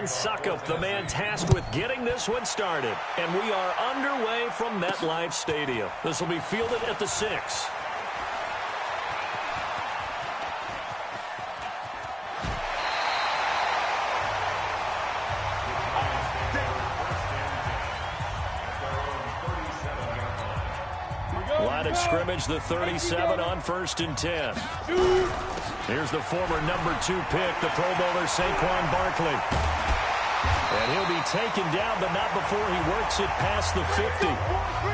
Ryan Suckup, the man tasked with getting this one started. And we are underway from MetLife Stadium. This will be fielded at the 6. Line of scrimmage, the 37 on 1st and 10. Here's the former number 2 pick, the Pro Bowler Saquon Barkley. And he'll be taken down, but not before he works it past the 50.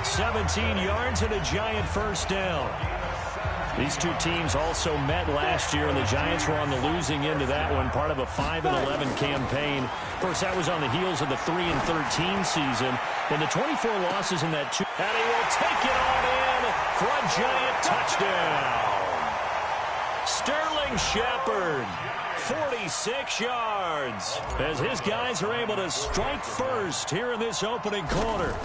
17 yards and a giant first down. These two teams also met last year, and the Giants were on the losing end of that one, part of a 5-11 campaign. Of course, that was on the heels of the 3-13 season. And the 24 losses in that 2. And he will take it on in for a giant touchdown. Sterling Shepard, 46 yards, as his guys are able to strike first here in this opening quarter.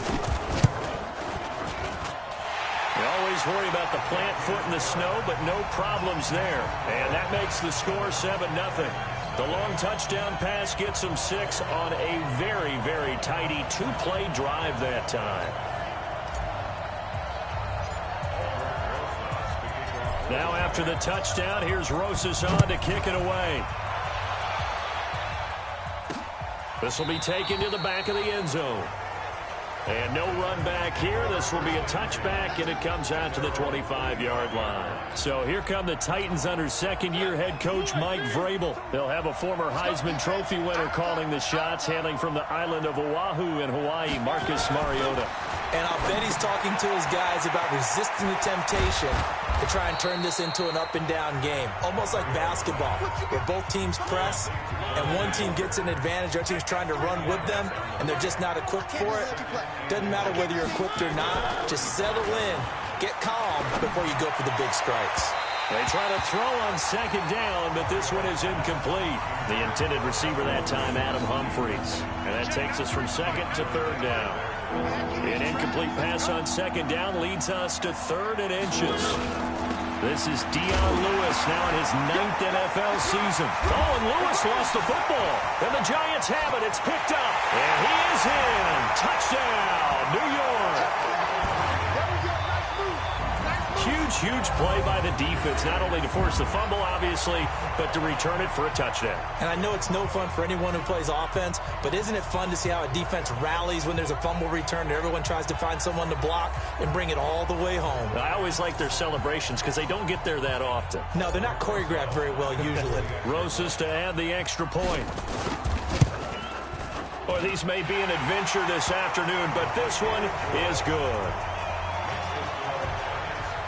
You always worry about the plant foot in the snow, but no problems there. And that makes the score 7-0. The long touchdown pass gets them 6 on a very, very tidy 2-play drive that time. Now after the touchdown, here's Rosas on to kick it away. This will be taken to the back of the end zone. And no run back here. This will be a touchback, and it comes out to the 25-yard line. So here come the Titans under second-year head coach Mike Vrabel. They'll have a former Heisman Trophy winner calling the shots, hailing from the island of Oahu in Hawaii, Marcus Mariota. And I'll bet he's talking to his guys about resisting the temptation to try and turn this into an up-and-down game. Almost like basketball, where both teams press, and one team gets an advantage, other team's trying to run with them, and they're just not equipped for it. Doesn't matter whether you're equipped or not. Just settle in, get calm before you go for the big strikes. They try to throw on second down, but this one is incomplete. The intended receiver that time, Adam Humphries. And that takes us from second to third down. An incomplete pass on second down leads us to 3rd and inches. This is Dion Lewis now in his 9th NFL season. Oh, and Lewis lost the football. And the Giants have it. It's picked up. And he is in. Touchdown, New York. Huge play by the defense, not only to force the fumble, obviously, but to return it for a touchdown. And I know it's no fun for anyone who plays offense, but isn't it fun to see how a defense rallies when there's a fumble return and everyone tries to find someone to block and bring it all the way home? I always like their celebrations because they don't get there that often. No, they're not choreographed very well usually. Rosas to add the extra point. Or these may be an adventure this afternoon, but this one is good.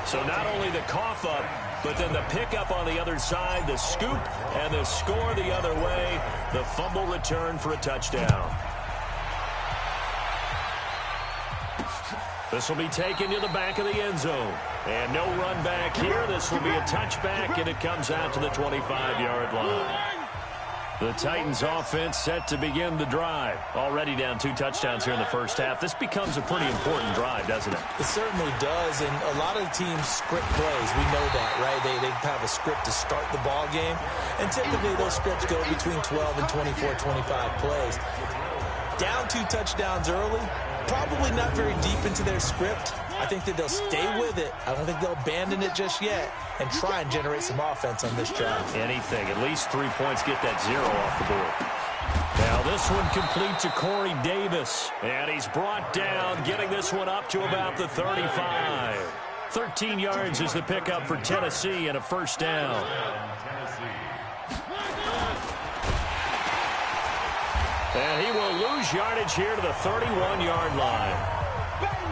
So not only the cough up, but then the pickup on the other side, the scoop, and the score the other way, the fumble return for a touchdown. This will be taken to the back of the end zone. And no run back here. This will be a touchback, and it comes out to the 25-yard line. The Titans offense set to begin the drive. Already down 2 touchdowns here in the first half. This becomes a pretty important drive, doesn't it? It certainly does, and a lot of the teams script plays. We know that, right? They have a script to start the ball game, and typically those scripts go between 12 and 24, 25 plays. Down 2 touchdowns early, probably not very deep into their script. I think that they'll stay with it. I don't think they'll abandon it just yet and try and generate some offense on this drive. Anything. At least 3 points, get that 0 off the board. Now this one complete to Corey Davis. And he's brought down, getting this one up to about the 35. 13 yards is the pickup for Tennessee and a first down. And he will lose yardage here to the 31-yard line.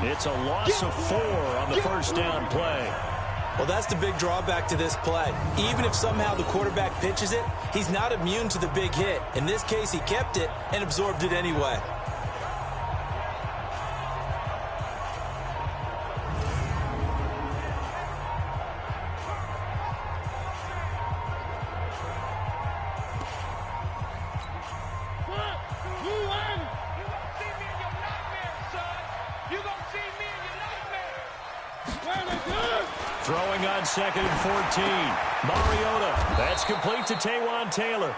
It's a loss of 4 on the first down play. Well, that's the big drawback to this play. Even if somehow the quarterback pitches it, he's not immune to the big hit. In this case, he kept it and absorbed it anyway. Throwing on 2nd and 14. Mariota. That's complete to Taywan Taylor.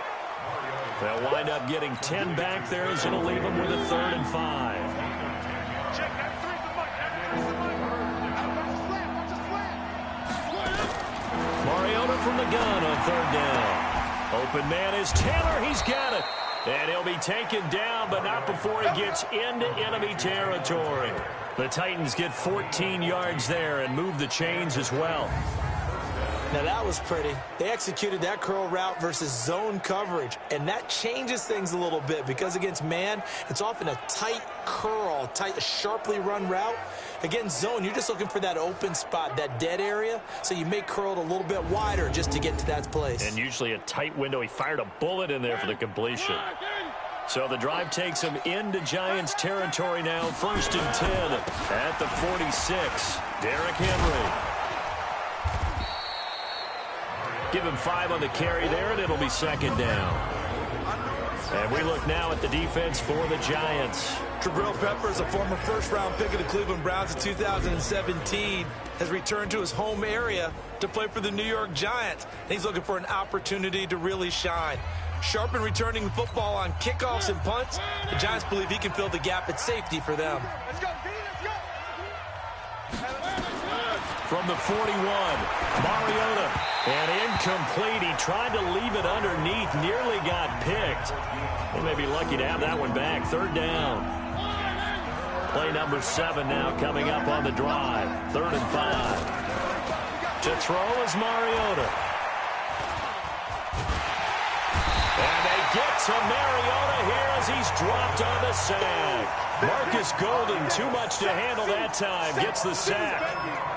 They'll wind up getting 10 back there as it'll leave them with a 3rd and 5. Mariota from the gun on 3rd down. Open man is Taylor. He's got it. And he'll be taken down, but not before he gets into enemy territory. The Titans get 14 yards there and move the chains as well. Now, that was pretty. They executed that curl route versus zone coverage, and that changes things a little bit because against man, it's often a tight curl, sharply run route. Against zone, you're just looking for that open spot, that dead area, so you may curl it a little bit wider just to get to that place. And usually a tight window. He fired a bullet in there for the completion. So the drive takes him into Giants territory now. 1st and 10 at the 46. Derrick Henry. Give him 5 on the carry there, and it'll be 2nd down. And we look now at the defense for the Giants. Jabril Peppers, a former 1st-round pick of the Cleveland Browns in 2017, has returned to his home area to play for the New York Giants. And he's looking for an opportunity to really shine. Sharp in returning the football on kickoffs and punts. The Giants believe he can fill the gap at safety for them. Let's go, From the 41, Mariota. And incomplete. He tried to leave it underneath. Nearly got picked. They may be lucky to have that one back. 3rd down. Play number 7 now coming up on the drive. 3rd and 5. To throw is Mariota. And they get to Mariota here as he's dropped on the sack. Marcus Golden, too much to handle that time, gets the sack.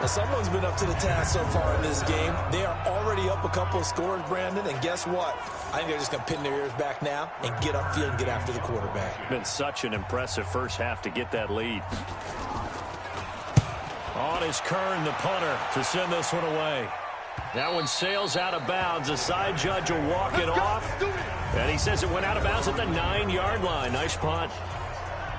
Now, someone's been up to the task so far in this game. They are already up a couple of scores, Brandon, and guess what? I think they're just going to pin their ears back now and get upfield and get after the quarterback. Been such an impressive first half to get that lead. On is Kern, the punter, to send this one away. That one sails out of bounds. The side judge will walk it off. And he says it went out of bounds at the 9-yard line. Nice punt.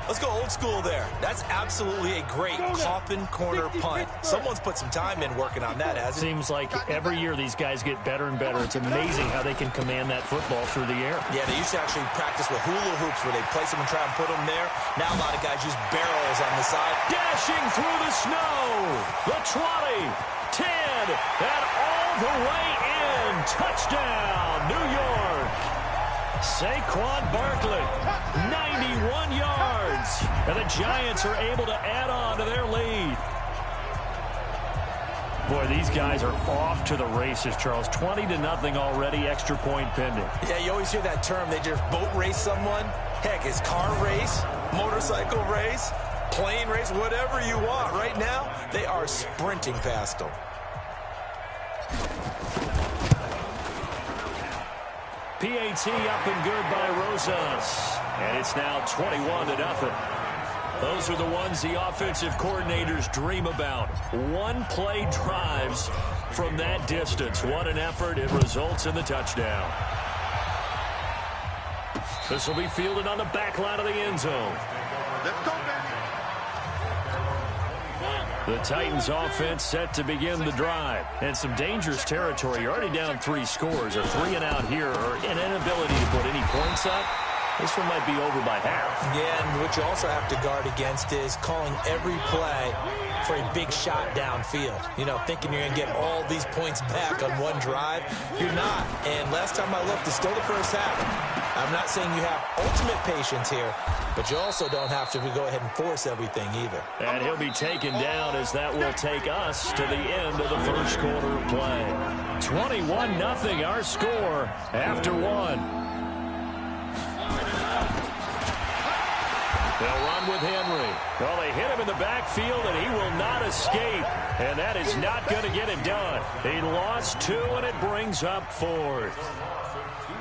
Let's go old school there. That's absolutely a great coffin corner punt. Someone's put some time in working on that, hasn't it? Seems like every year these guys get better and better. It's amazing how they can command that football through the air. Yeah, they used to actually practice with hula hoops where they place them and try and put them there. Now a lot of guys use barrels on the side. Dashing through the snow. The 20, 10, and all the way in. Touchdown, New York. Saquon Barkley, 91 yards. And the Giants are able to add on to their lead. Boy, these guys are off to the races, Charles. 20-0 already, extra point pending. Yeah, you always hear that term. They just boat race someone. Heck, it's car race, motorcycle race, plane race, whatever you want. Right now, they are sprinting past them. PAT up and good by Rosas. And it's now 21-0. Those are the ones the offensive coordinators dream about. One-play drives from that distance. What an effort. It results in the touchdown. This will be fielded on the back line of the end zone. Let's go, baby. The Titans offense set to begin the drive. And some dangerous territory. You're already down 3 scores. A 3-and-out here or an inability to put any points up. This one might be over by half. Yeah, and what you also have to guard against is calling every play for a big shot downfield. You know, thinking you're going to get all these points back on one drive. You're not. And last time I looked, it's still the first half. I'm not saying you have ultimate patience here, but you also don't have to go ahead and force everything either. And he'll be taken down as that will take us to the end of the first quarter of play. 21-0 our score after one. They'll run with Henry. Well, they hit him in the backfield, and he will not escape. And that is not going to get it done. He lost 2, and it brings up 4th.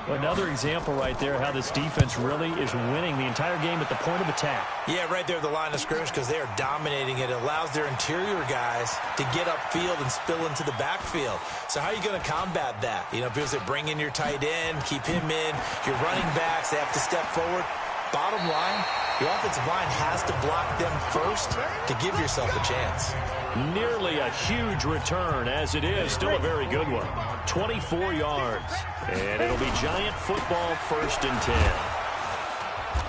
Another example right there how this defense really is winning the entire game at the point of attack. Yeah, right there at the line of scrimmage because they are dominating it. It allows their interior guys to get upfield and spill into the backfield. So how are you going to combat that? You know, people say bring in your tight end, keep him in. Your running backs, they have to step forward. Bottom line, your offensive line has to block them first to give yourself a chance. Nearly a huge return, as it is still a very good one. 24 yards. And it'll be Giant football, 1st and 10.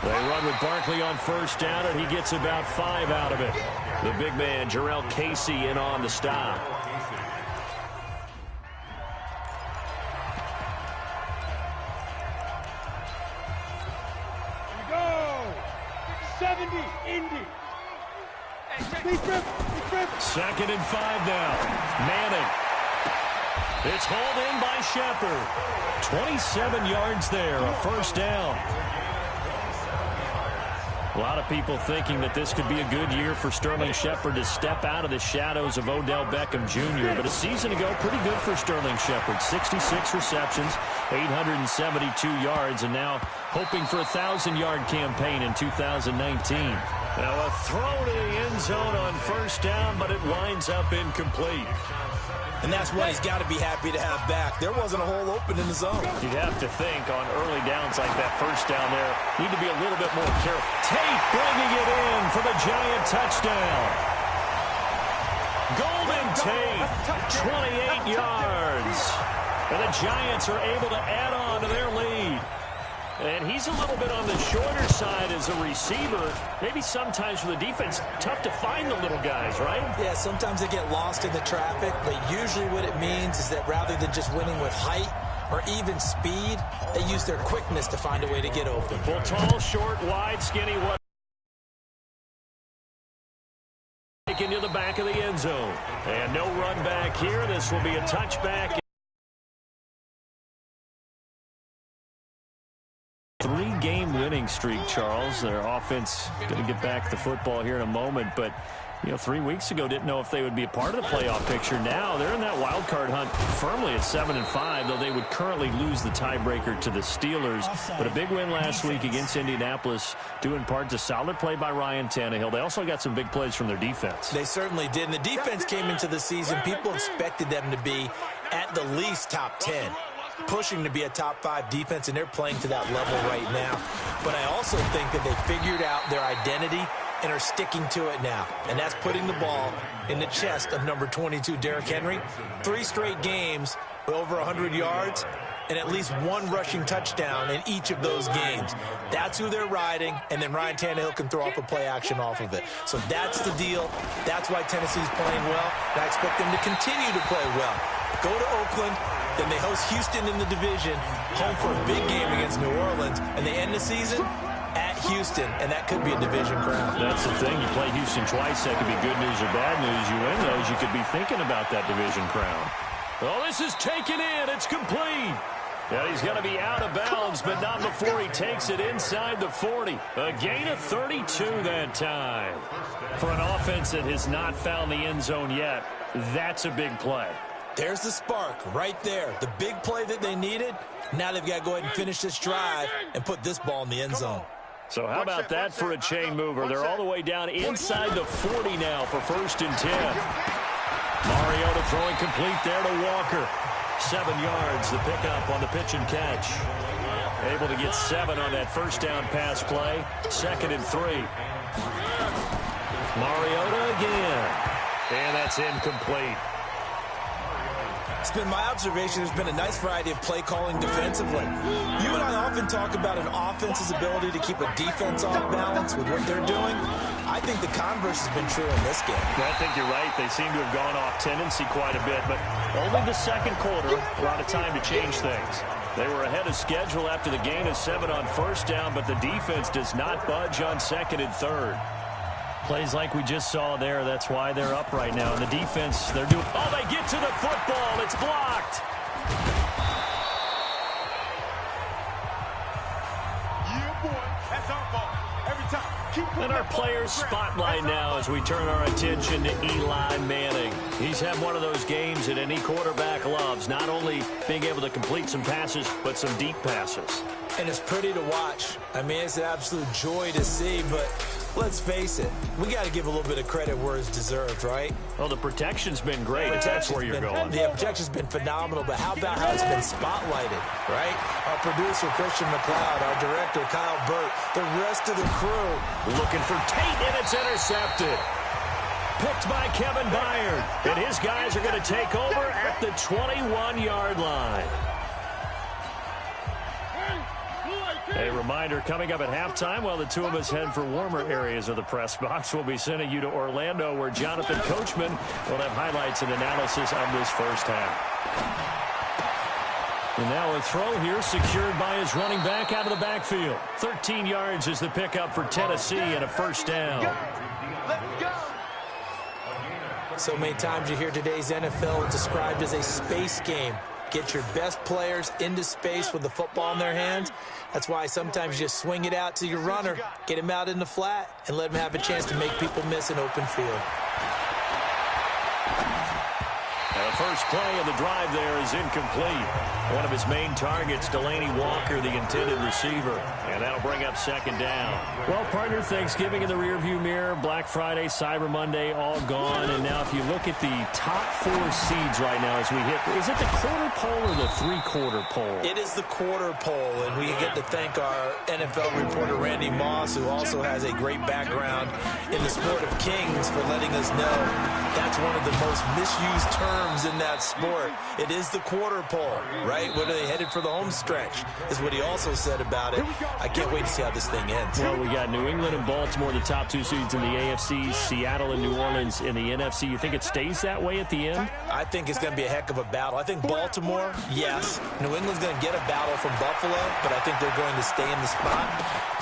They run with Barkley on 1st down, and he gets about 5 out of it. The big man, Jarrell Casey, in on the stop. Go! 70, Indy. 2nd and 5 now. Manning. It's hauled in by Shepard. 27 yards there, a 1st down. A lot of people thinking that this could be a good year for Sterling Shepard to step out of the shadows of Odell Beckham Jr. But a season ago, pretty good for Sterling Shepard. 66 receptions, 872 yards, and now hoping for a 1,000-yard campaign in 2019. Now a throw to the end zone on 1st down, but it winds up incomplete. And that's what he's got to be happy to have back. There wasn't a hole open in the zone. You'd have to think on early downs like that 1st down there, need to be a little bit more careful. Tate bringing it in for the Giant touchdown. Golden Tate, 28 yards. And the Giants are able to add on to their lead. And he's a little bit on the shorter side as a receiver. Maybe sometimes for the defense, tough to find the little guys, right? Yeah, sometimes they get lost in the traffic, but usually what it means is that rather than just winning with height or even speed, they use their quickness to find a way to get open. Well, tall, short, wide, skinny, what? Taken to the back of the end zone. And no run back here. This will be a touchback. 3-game winning streak, Charles. Their offense going to get back the football here in a moment, but 3 weeks ago didn't know if they would be a part of the playoff picture. Now they're in that wild card hunt firmly at 7-5, though they would currently lose the tiebreaker to the Steelers. But a big win last week against Indianapolis, due in part to solid play by Ryan Tannehill. They also got some big plays from their defense. They certainly did. And the defense came into the season. People expected them to be at the least top 10. Pushing to be a top 5 defense, and they're playing to that level right now. But I also think that they figured out their identity and are sticking to it now. And that's putting the ball in the chest of number 22, Derrick Henry. 3 straight games with over 100 yards and at least 1 rushing touchdown in each of those games. That's who they're riding, and then Ryan Tannehill can throw off a play action off of it. So that's the deal. That's why Tennessee's playing well, and I expect them to continue to play well. Go to Oakland, then they host Houston in the division, home for a big game against New Orleans, and they end the season at Houston, and that could be a division crown. That's the thing. You play Houston twice, that could be good news or bad news. You win those, you could be thinking about that division crown. Oh, this is taken in. It's complete. Yeah, he's going to be out of bounds, but not before he takes it inside the 40. A gain of 32 that time. For an offense that has not found the end zone yet, that's a big play. There's the spark right there. The big play that they needed. Now they've got to go ahead and finish this drive and put this ball in the end zone. So how about that for a chain mover? They're all the way down inside the 40 now for 1st and 10. Mariota throwing complete there to Walker. 7 yards, the pickup on the pitch and catch. Able to get 7 on that 1st down pass play. 2nd and 3. Mariota again. And that's incomplete. It's been my observation there's been a nice variety of play calling defensively. You and I often talk about an offense's ability to keep a defense off balance with what they're doing. I think the converse has been true in this game. I think you're right. They seem to have gone off tendency quite a bit, but only the 2nd quarter, a lot of time to change things. They were ahead of schedule after the gain of 7 on 1st down, but the defense does not budge on 2nd and 3rd. Plays like we just saw there, that's why they're up right now. And the defense, they're doing... Oh, they get to the football. It's blocked. Yeah, boy. That's our ball. Every time. And our players spotlight now as we turn our attention to Eli Manning. He's had one of those games that any quarterback loves, not only being able to complete some passes, but some deep passes. And it's pretty to watch. I mean, it's an absolute joy to see, but Let's face it, we got to give a little bit of credit where it's deserved, right? Well, the protection's been great. That's where you're going. The protection's been phenomenal, but how about how it's been spotlighted, right? Our producer, Christian McLeod, our director, Kyle Burt, the rest of the crew. Looking for Tate, and it's intercepted. Picked by Kevin Byard. And his guys are going to take over at the 21-yard line. A reminder, coming up at halftime, while the two of us head for warmer areas of the press box, we'll be sending you to Orlando, where Jonathan Coachman will have highlights and analysis of this first half. And now a throw here secured by his running back out of the backfield. 13 yards is the pickup for Tennessee and a first down. Let's go. So many times you hear today's NFL described as a space game. Get your best players into space with the football in their hands. That's why sometimes you just swing it out to your runner, get him out in the flat, and let him have a chance to make people miss an open field. The first play of the drive there is incomplete. One of his main targets, Delaney Walker, the intended receiver. And that'll bring up second down. Well, partner, Thanksgiving in the rearview mirror, Black Friday, Cyber Monday, all gone. And now if you look at the top 4 seeds right now as we hit, is it the quarter pole or the three-quarter pole? It is the quarter pole, and we get to thank our NFL reporter, Randy Moss, who also has a great background in the sport of kings, for letting us know that's one of the most misused terms in that sport. It is the quarter pole, right? What are they headed for the home stretch, is what he also said about it. I can't wait to see how this thing ends. Well, we got New England and Baltimore, the top 2 seeds in the AFC, Seattle and New Orleans in the NFC. You think it stays that way at the end? I think it's going to be a heck of a battle. I think Baltimore, yes. New England's going to get a battle from Buffalo, but I think they're going to stay in the spot.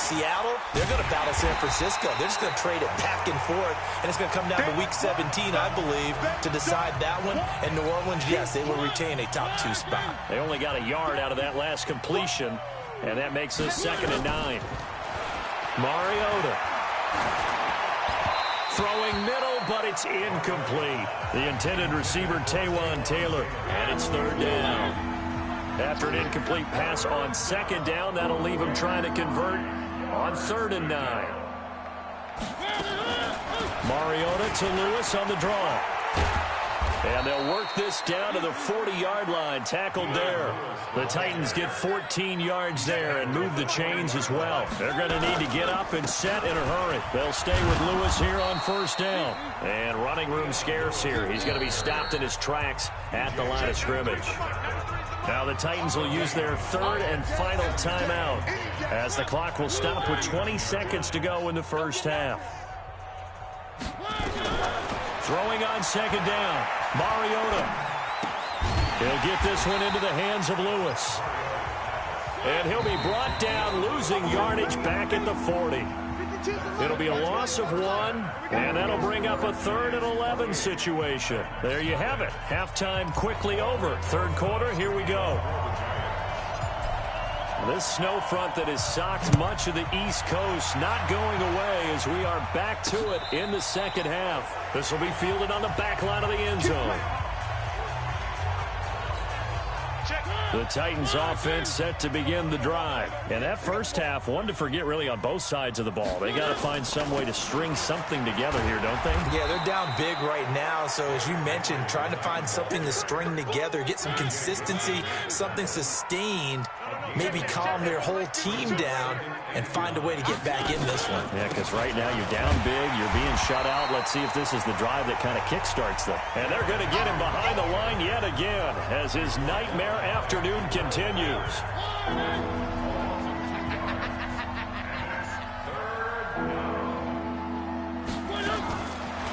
Seattle, they're going to battle San Francisco. They're just going to trade it back and forth, and it's going to come down to Week 17, I believe, to decide that one. And New Orleans, yes, they will retain a top 2 spot. They only got a yard out of that last completion, and that makes us 2nd and 9. Mariota throwing middle, but it's incomplete. The intended receiver, Taywan Taylor, and it's 3rd down. After an incomplete pass on 2nd down, that'll leave him trying to convert on 3rd and 9. Mariota to Lewis on the draw. And they'll work this down to the 40-yard line, tackled there. The Titans get 14 yards there and move the chains as well. They're going to need to get up and set in a hurry. They'll stay with Lewis here on 1st down. And running room scarce here. He's going to be stopped in his tracks at the line of scrimmage. Now the Titans will use their 3rd and final timeout, as the clock will stop with 20 seconds to go in the first half. Throwing on 2nd down, Mariota. He'll get this one into the hands of Lewis. And he'll be brought down, losing yardage back at the 40. It'll be a loss of 1, and that'll bring up a 3rd and 11 situation. There you have it. Halftime quickly over. 3rd quarter, here we go. This snow front that has socked much of the East Coast not going away as we are back to it in the 2nd half. This will be fielded on the back line of the end zone. The Titans offense set to begin the drive. And that first half, one to forget really on both sides of the ball. They got to find some way to string something together here, don't they? Yeah, they're down big right now. So as you mentioned, trying to find something to string together, get some consistency, something sustained, maybe calm their whole team down and find a way to get back in this one. Yeah, because right now you're down big, you're being shut out. Let's see if this is the drive that kind of kickstarts them. And they're going to get him behind the line yet again as his nightmare afternoon continues.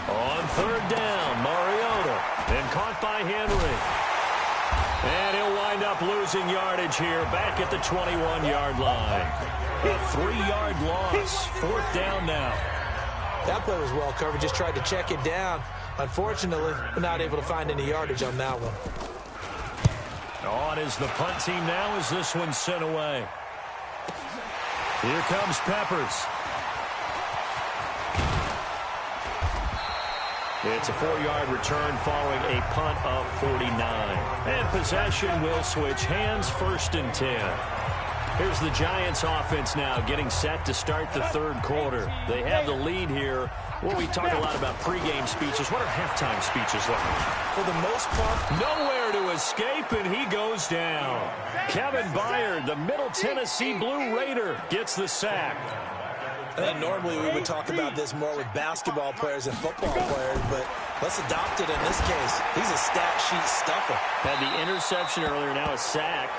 On 3rd down, Mariota, and caught by Henry. And he'll wind up losing yardage here back at the 21-yard line. A 3-yard loss. 4th down now. That play was well covered. Just tried to check it down. Unfortunately, we're not able to find any yardage on that one. On is the punt team now as this one's sent away. Here comes Peppers. It's a 4-yard return following a punt of 49. And possession will switch hands, 1st and 10. Here's the Giants offense now getting set to start the third quarter. They have the lead here. Well, we talk a lot about pregame speeches. What are halftime speeches like? For the most part, nowhere to escape, and he goes down. Kevin Byard, the Middle Tennessee Blue Raider, gets the sack. I think normally we would talk about this more with basketball players and football players, but let's adopt it in this case. He's a stat sheet stuffer. Had the interception earlier, now a sack.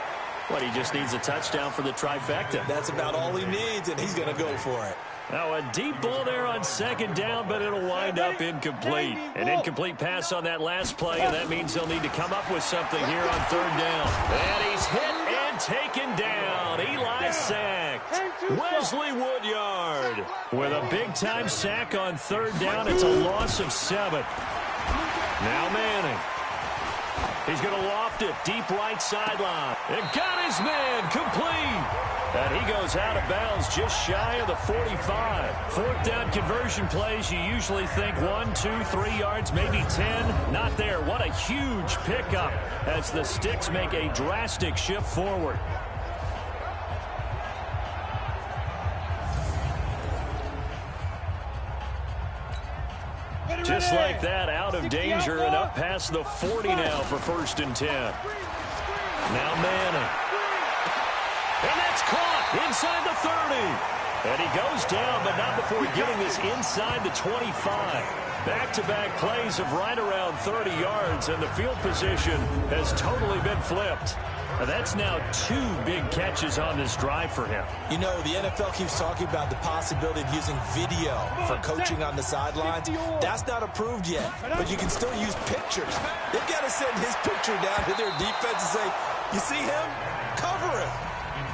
What, he just needs a touchdown for the trifecta. That's about all he needs, and he's going to go for it. Now a deep ball there on second down, but it'll wind up incomplete. An incomplete pass on that last play, and that means they'll need to come up with something here on third down. And he's hit and taken down. Eli sacked. Wesley Woodyard with a big-time sack on third down. It's a loss of 7. Now Manning. He's going to loft it deep right sideline. And got his man complete. And he goes out of bounds just shy of the 45. Fourth down conversion plays, you usually think 1, 2, 3 yards, maybe 10. Not there. What a huge pickup as the Sticks make a drastic shift forward. Just like that, out of danger and up past the 40 now for 1st and 10. Now Manning. And that's caught inside the 30. And he goes down, but not before getting this inside the 25. Back-to-back plays of right around 30 yards, and the field position has totally been flipped. And that's now 2 big catches on this drive for him. You know, the NFL keeps talking about the possibility of using video for coaching on the sidelines. That's not approved yet, but you can still use pictures. They've got to send his picture down to their defense and say, you see him? Cover him.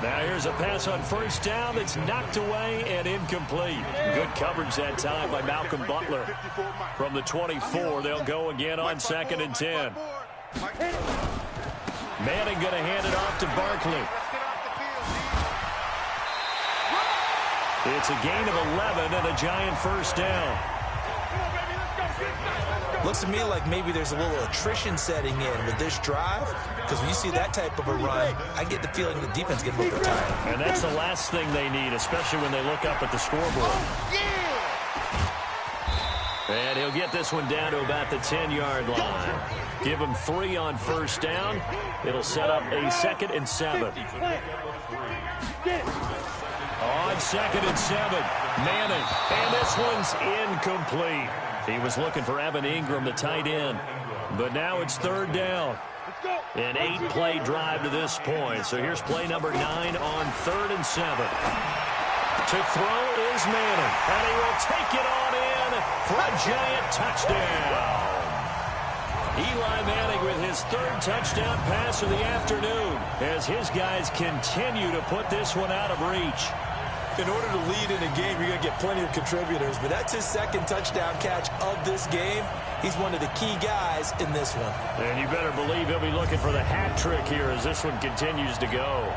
Now here's a pass on first down that's knocked away and incomplete. Good coverage that time by Malcolm Butler. From the 24, they'll go again on 2nd and 10. Manning going to hand it off to Barkley. It's a gain of 11 and a Giant first down. Looks to me like maybe there's a little attrition setting in with this drive, because when you see that type of a run, I get the feeling the defense gets a little bit tired. And that's the last thing they need, especially when they look up at the scoreboard. And he'll get this one down to about the 10-yard line. Give him 3 on first down. It'll set up a 2nd and 7. On 2nd and 7, Manning. And this one's incomplete. He was looking for Evan Ingram, the tight end. But now it's 3rd down. An 8-play drive to this point. So here's play number 9 on 3rd and 7. To throw is Manning. And he will take it on in for a Giant touchdown. Eli Manning with his 3rd touchdown pass of the afternoon as his guys continue to put this one out of reach. In order to lead in a game, you're going to get plenty of contributors, but that's his 2nd touchdown catch of this game. He's one of the key guys in this one. And you better believe he'll be looking for the hat trick here as this one continues to go.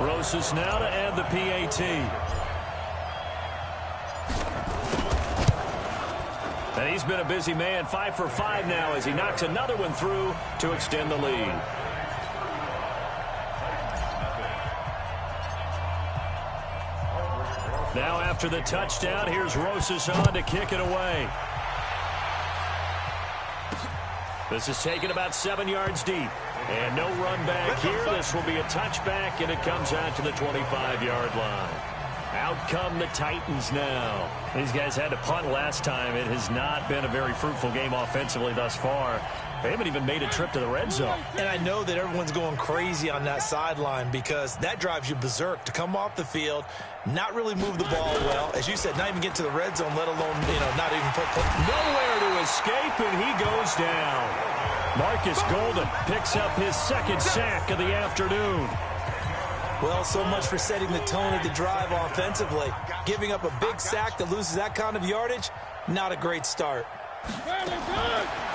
Rosas now to add the PAT. And he's been a busy man, 5 for 5 now as he knocks another one through to extend the lead. Now after the touchdown, here's Rosas on to kick it away. This is taken about 7 yards deep. And no run back here. This will be a touchback, and it comes out to the 25-yard line. Out come the Titans now. These guys had to punt last time. It has not been a very fruitful game offensively thus far. They haven't even made a trip to the red zone. And I know that everyone's going crazy on that sideline because that drives you berserk to come off the field, not really move the ball well. As you said, not even get to the red zone, let alone, not even put... Nowhere to escape, and he goes down. Marcus Golden picks up his 2nd sack of the afternoon. Well, so much for setting the tone of the drive offensively. Giving up a big sack that loses that kind of yardage, not a great start.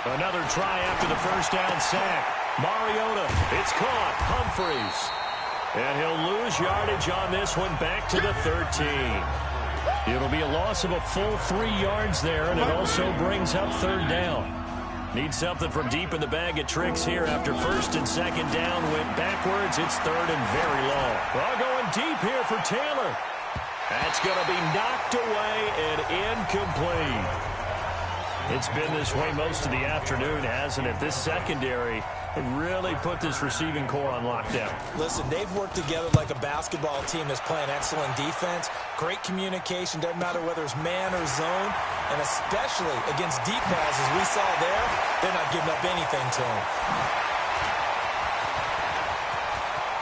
Another try after the first down sack. Mariota, it's caught. Humphreys. And he'll lose yardage on this one back to the 13. It'll be a loss of a full 3 yards there, and it also brings up 3rd down. Need something from deep in the bag of tricks here after first and second down went backwards. It's third and very long. Well, going deep here for Taylor. That's going to be knocked away and incomplete. It's been this way most of the afternoon, hasn't it? This secondary really put this receiving core on lockdown. Listen, they've worked together like a basketball team that's playing excellent defense. Great communication, doesn't matter whether it's man or zone. And especially against deep passes we saw there, they're not giving up anything to him.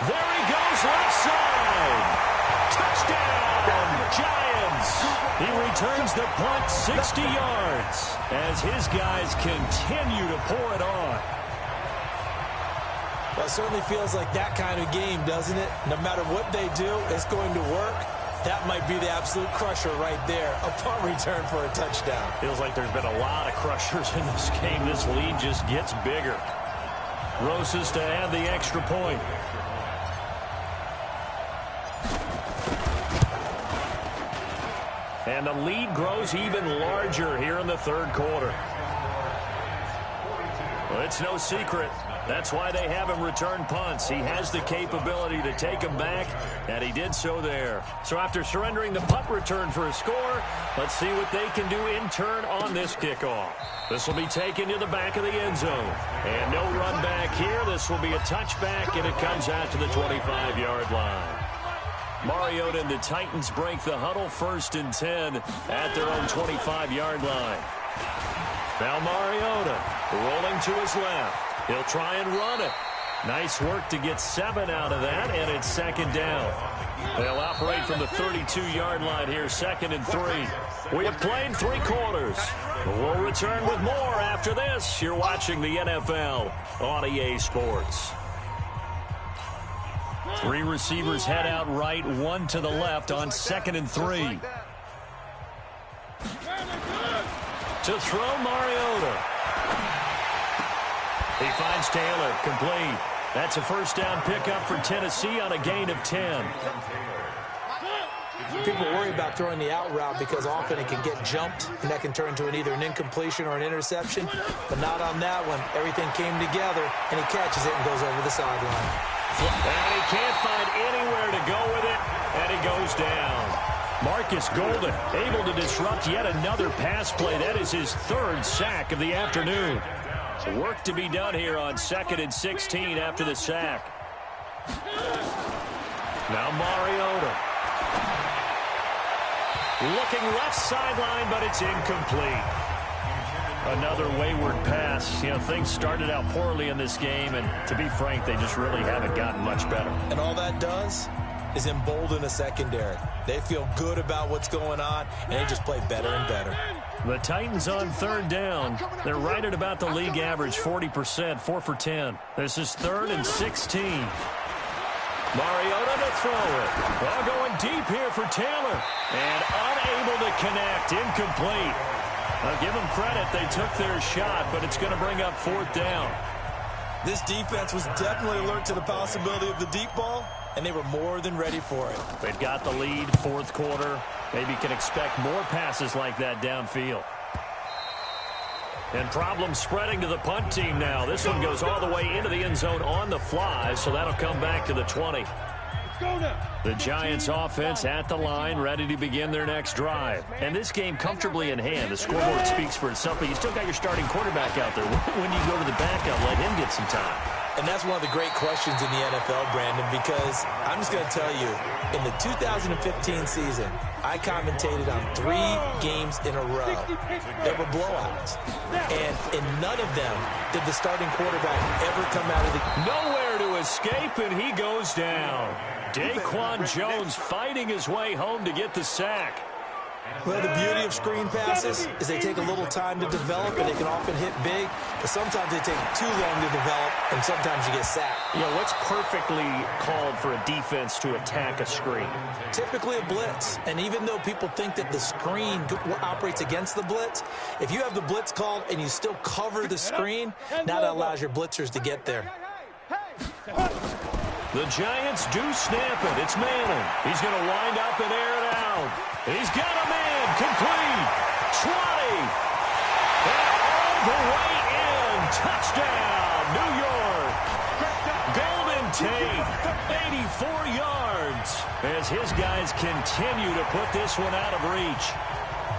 There he goes, left side. Touchdown, Giants. He returns the punt 60 yards as his guys continue to pour it on. Well, it certainly feels like that kind of game, doesn't it? No matter what they do, it's going to work. That might be the absolute crusher right there. A punt return for a touchdown. Feels like there's been a lot of crushers in this game. This lead just gets bigger. Roses to add the extra point. And the lead grows even larger here in the third quarter. Well, it's no secret. That's why they have him return punts. He has the capability to take them back, and he did so there. So after surrendering the punt return for a score, let's see what they can do in turn on this kickoff. This will be taken to the back of the end zone. And no run back here. This will be a touchback, and it comes out to the 25-yard line. Mariota and the Titans break the huddle, 1st and 10 at their own 25-yard line. Now Mariota rolling to his left. He'll try and run it. Nice work to get 7 out of that, and it's second down. They'll operate from the 32-yard line here, 2nd and 3. We have played 3 quarters. We'll return with more after this. You're watching the NFL on EA Sports. 3 receivers head out right, 1 to the left on 2nd and 3. To throw, Mariota. He finds Taylor, complete. That's a first down pickup for Tennessee on a gain of 10. People worry about throwing the out route because often it can get jumped, and that can turn into either an incompletion or an interception. But not on that one. Everything came together, and he catches it and goes over the sideline. And he can't find anywhere to go with it, and he goes down. Marcus Golden able to disrupt yet another pass play. That is his 3rd sack of the afternoon. Work to be done here on 2nd and 16 after the sack. Now Mariota. Looking left sideline, but it's incomplete. Another wayward pass. You know, things started out poorly in this game, and to be frank, they just really haven't gotten much better. And all that does is embolden a secondary. They feel good about what's going on, and they just play better and better. The Titans on 3rd down. They're right at about the league average, 40%, 4 for 10. This is 3rd and 16. Mariota to throw it. Well, going deep here for Taylor. And unable to connect, incomplete. I'll give them credit. They took their shot, but it's going to bring up 4th down. This defense was definitely alert to the possibility of the deep ball, and they were more than ready for it. They've got the lead, 4th quarter. Maybe can expect more passes like that downfield. And problems spreading to the punt team now. This one goes all the way into the end zone on the fly, so that'll come back to the 20. The Giants offense at the line, ready to begin their next drive. And this game comfortably in hand. The scoreboard speaks for itself, but you still got your starting quarterback out there. When do you go to the backup, let him get some time? And that's one of the great questions in the NFL, Brandon, because I'm just going to tell you, in the 2015 season, I commentated on 3 games in a row. There were blowouts. And in none of them did the starting quarterback ever come out of the... Nowhere to escape, and he goes down. Daquan Jones fighting his way home to get the sack. Well, the beauty of screen passes is they take a little time to develop, and they can often hit big, but sometimes they take too long to develop, and sometimes you get sacked. You know, what's perfectly called for a defense to attack a screen? Typically a blitz, and even though people think that the screen operates against the blitz, if you have the blitz called and you still cover the screen, now that allows your blitzers to get there. The Giants do snap it. It's Madden. He's going to wind up and air it out. He's got a man complete. 20. And all the way in. touchdown, New York. Golden Tate, 84 yards, as his guys continue to put this one out of reach.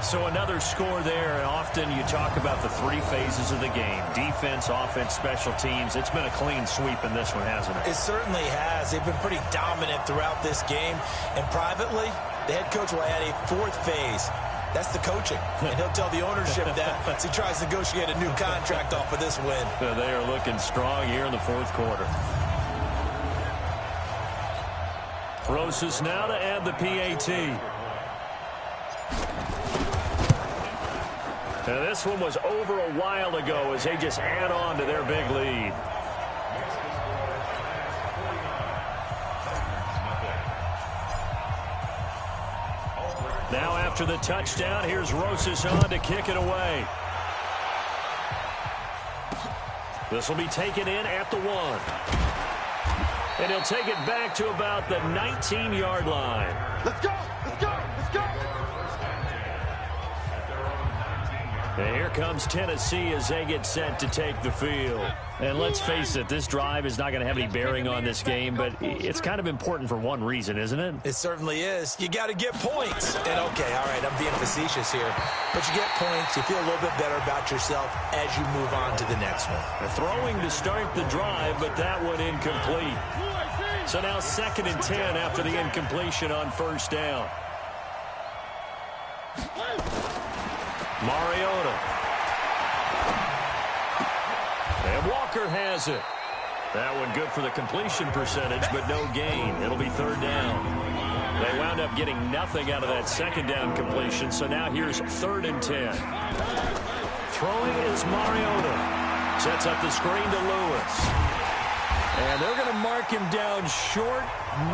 So another score there, and often you talk about the three phases of the game: defense, offense, special teams. It's been a clean sweep in this one, hasn't it? It certainly has. They've been pretty dominant throughout this game. And privately, the head coach will add a fourth phase. That's the coaching. And he'll tell the ownership that as he tries to negotiate a new contract off of this win. They are looking strong here in the fourth quarter. Rosas now to add the PAT. Now, this one was over a while ago as they just add on to their big lead. Now after the touchdown, here's Rosas on to kick it away. This will be taken in at the 1. And he'll take it back to about the 19-yard line. Let's go! Let's go! Let's go! And here comes Tennessee as they get set to take the field. And let's face it, this drive is not going to have any bearing on this game, but it's kind of important for one reason, isn't it? It certainly is. You got to get points. And, okay, all right, I'm being facetious here. But you get points, you feel a little bit better about yourself as you move on to the next one. They're throwing to start the drive, but that one incomplete. So now 2nd and 10 after the incompletion on first down. Mariota. And Walker has it. That one good for the completion percentage, but no gain. It'll be 3rd down. They wound up getting nothing out of that 2nd down completion, so now here's 3rd and 10. Throwing is Mariota. Sets up the screen to Lewis. And they're going to mark him down short,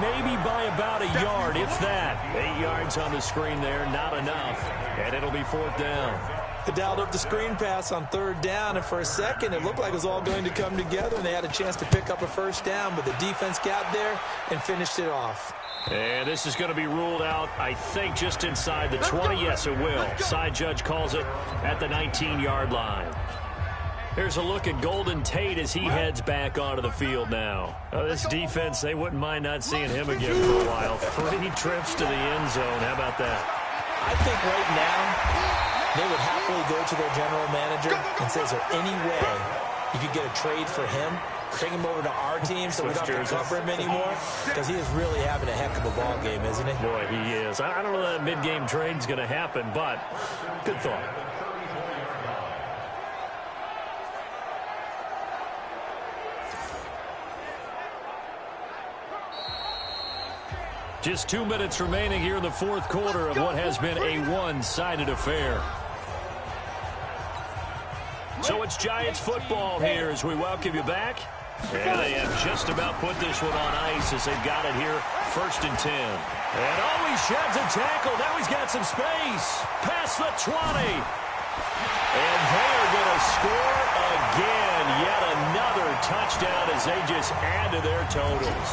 maybe by about a yard, if that. 8 yards on the screen there, not enough. And it'll be 4th down. They dialed up the screen pass on 3rd down, and for a second it looked like it was all going to come together, and they had a chance to pick up a 1st down, but the defense got there and finished it off. And this is going to be ruled out, I think, just inside the 20. Yes, it will. Side judge calls it at the 19-yard line. Here's a look at Golden Tate as he heads back onto the field now. This defense, they wouldn't mind not seeing him again for a while. 3 trips to the end zone. How about that? I think right now they would happily go to their general manager and say, is there any way you could get a trade for him? Bring him over to our team so we don't have to cover him anymore? Because he is really having a heck of a ball game, isn't he? Boy, he is. I don't know that mid-game trade's going to happen, but good thought. Just 2 minutes remaining here in the fourth quarter of what has been a one-sided affair. So it's Giants football here as we welcome you back. And they have just about put this one on ice as they've got it here, 1st and 10. And oh, he sheds a tackle. Now he's got some space. Past the 20. And they are going to score again. Yet another touchdown as they just add to their totals.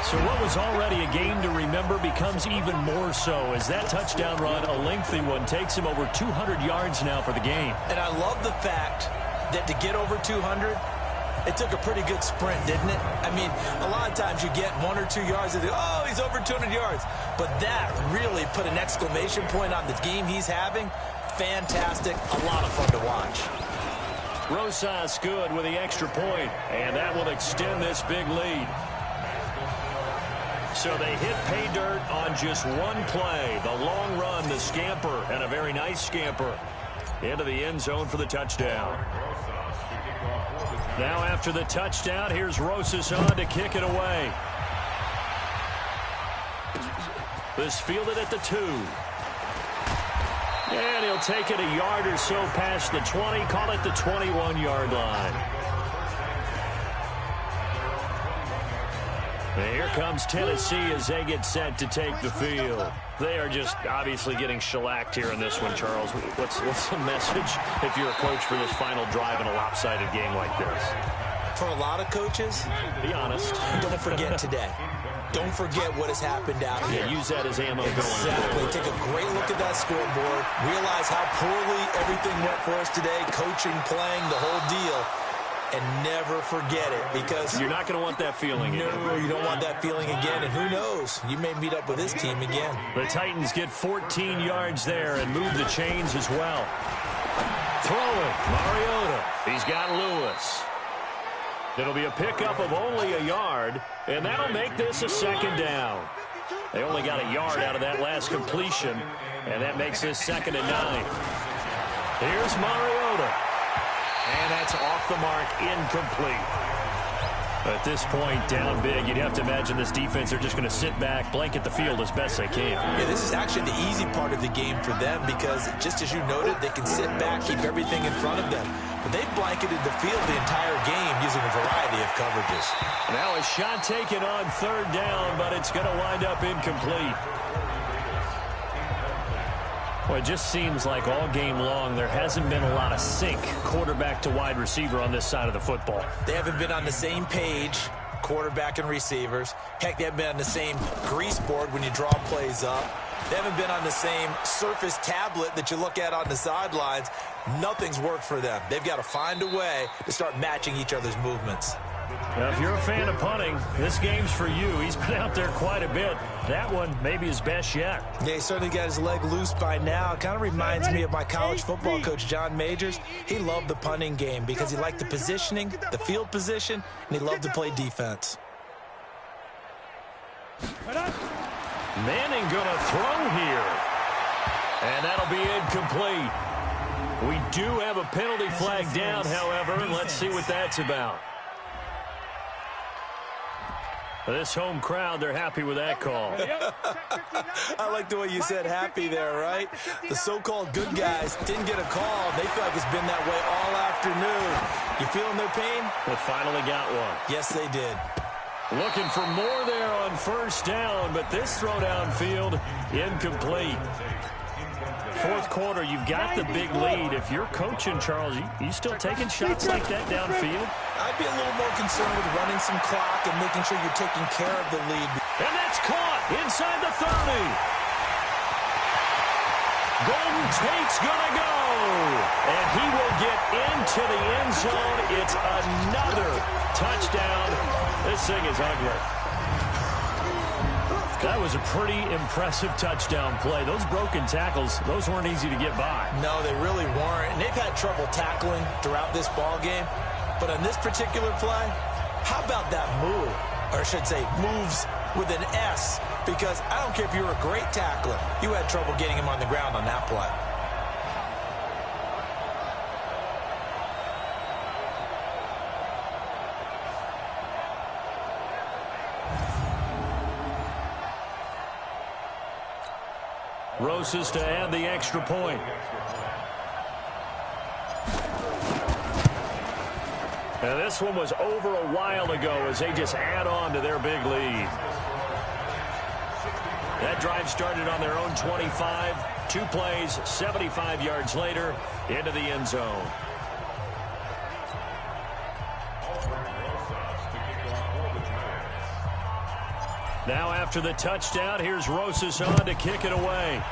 So what was already a game to remember becomes even more so as that touchdown run, a lengthy one, takes him over 200 yards now for the game. And I love the fact that to get over 200, it took a pretty good sprint, didn't it? I mean, a lot of times you get 1 or 2 yards and oh, he's over 200 yards. But that really put an exclamation point on the game he's having. Fantastic. A lot of fun to watch. Rosas good with the extra point, and that will extend this big lead. So they hit pay dirt on just one play. The long run, the scamper, and a very nice scamper into the end zone for the touchdown. Now after the touchdown, here's Rosas on to kick it away. This fielded at the 2. And he'll take it a yard or so past the 20, call it the 21-yard line. And here comes Tennessee as they get set to take the field. They are just obviously getting shellacked here in this one, Charles. What's the message if you're a coach for this final drive in a lopsided game like this? For a lot of coaches, be honest. don't forget today. don't forget what has happened out here. Yeah, use that as ammo going Exactly. forward. Take a great look at that scoreboard. Realize how poorly everything went for us today. Coaching, playing, the whole deal. And never forget it, because you're not going to want that feeling again. No, you don't want that feeling again, and who knows? You may meet up with this team again. The Titans get 14 yards there and move the chains as well. Throwing, Mariota. He's got Lewis. It'll be a pickup of only a yard, and that'll make this a second down. They only got a yard out of that last completion, and that makes this 2nd and 9. Here's Mariota. And that's off the mark, incomplete. At this point, down big, you'd have to imagine this defense, they're just going to sit back, blanket the field as best they can. Yeah, this is actually the easy part of the game for them, because just as you noted, they can sit back, keep everything in front of them. But they've blanketed the field the entire game using a variety of coverages. Now a shot taken on 3rd down, but it's going to wind up incomplete. Well, it just seems like all game long there hasn't been a lot of sync quarterback to wide receiver on this side of the football. They haven't been on the same page, quarterback and receivers. Heck, they haven't been on the same grease board when you draw plays up. They haven't been on the same Surface tablet that you look at on the sidelines. Nothing's worked for them. They've got to find a way to start matching each other's movements. Now, if you're a fan of punting, this game's for you. He's been out there quite a bit. That one maybe his best yet. Yeah, he certainly got his leg loose by now. It kind of reminds me of my college football coach, John Majors. He loved the punting game because he liked the positioning, the field position, and he loved to play defense. Manning going to throw here. And that'll be incomplete. We do have a penalty flag down, however. Let's see what that's about. This home crowd, they're happy with that call. I like the way you said happy there, right? The so-called good guys didn't get a call. They feel like it's been that way all afternoon. You feeling their pain? They finally got one. Yes, they did. Looking for more there on 1st down, but this throw downfield, incomplete. 4th quarter, you've got the big lead. If you're coaching, Charles, you still taking shots like that downfield? I'd be a little more concerned with running some clock and making sure you're taking care of the lead. And that's caught inside the 30. Golden Tate's going to go. And he will get into the end zone. It's another touchdown. This thing is ugly. That was a pretty impressive touchdown play. Those broken tackles, those weren't easy to get by. No, they really weren't. And they've had trouble tackling throughout this ball game. But on this particular play, how about that move? Or I should say moves with an S. Because I don't care if you were a great tackler. You had trouble getting him on the ground on that play. Rosas to add the extra point. Now this one was over a while ago as they just add on to their big lead. That drive started on their own 25. 2 plays, 75 yards later, into the end zone. Now after the touchdown, here's Rosas on to kick it away.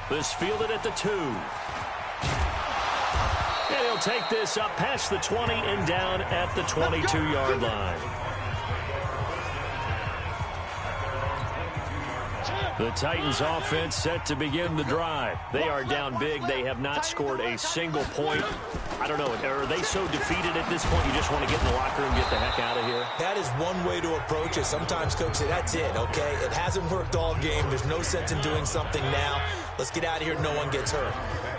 This fielded at the 2. And he'll take this up past the 20 and down at the 22-yard line. The Titans offense set to begin the drive. They are down big. They have not scored a single point. I don't know. Are they so defeated at this point you just want to get in the locker room and get the heck out of here? That is one way to approach it. Sometimes coaches say, that's it, okay? It hasn't worked all game. There's no sense in doing something now. Let's get out of here. No one gets hurt.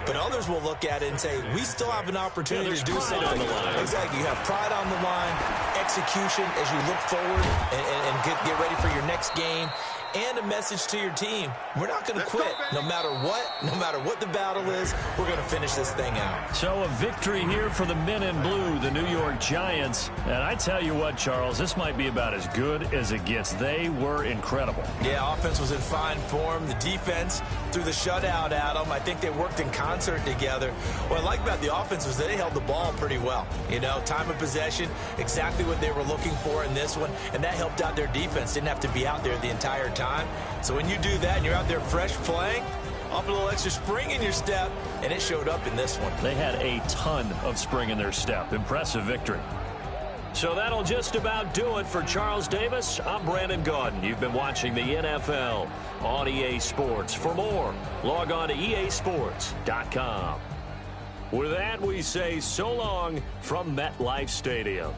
But others will look at it and say, we still have an opportunity to do something. On the line. Exactly. You have pride on the line, execution as you look forward and get ready for your next game. and a message to your team. We're not going to quit no matter what the battle is. We're going to finish this thing out. So a victory here for the men in blue, the New York Giants. And I tell you what, Charles, this might be about as good as it gets. They were incredible. Yeah, offense was in fine form. The defense threw the shutout at them. I think they worked in concert together. What I like about the offense was that they held the ball pretty well. You know, time of possession, exactly what they were looking for in this one, and that helped out their defense. Didn't have to be out there the entire time. So when you do that and you're out there fresh playing, off a little extra spring in your step, and it showed up in this one. They had a ton of spring in their step. Impressive victory. So that'll just about do it for Charles Davis. I'm Brandon Gaudin. You've been watching the NFL on EA Sports. For more, log on to easports.com. With that, we say so long from MetLife Stadium.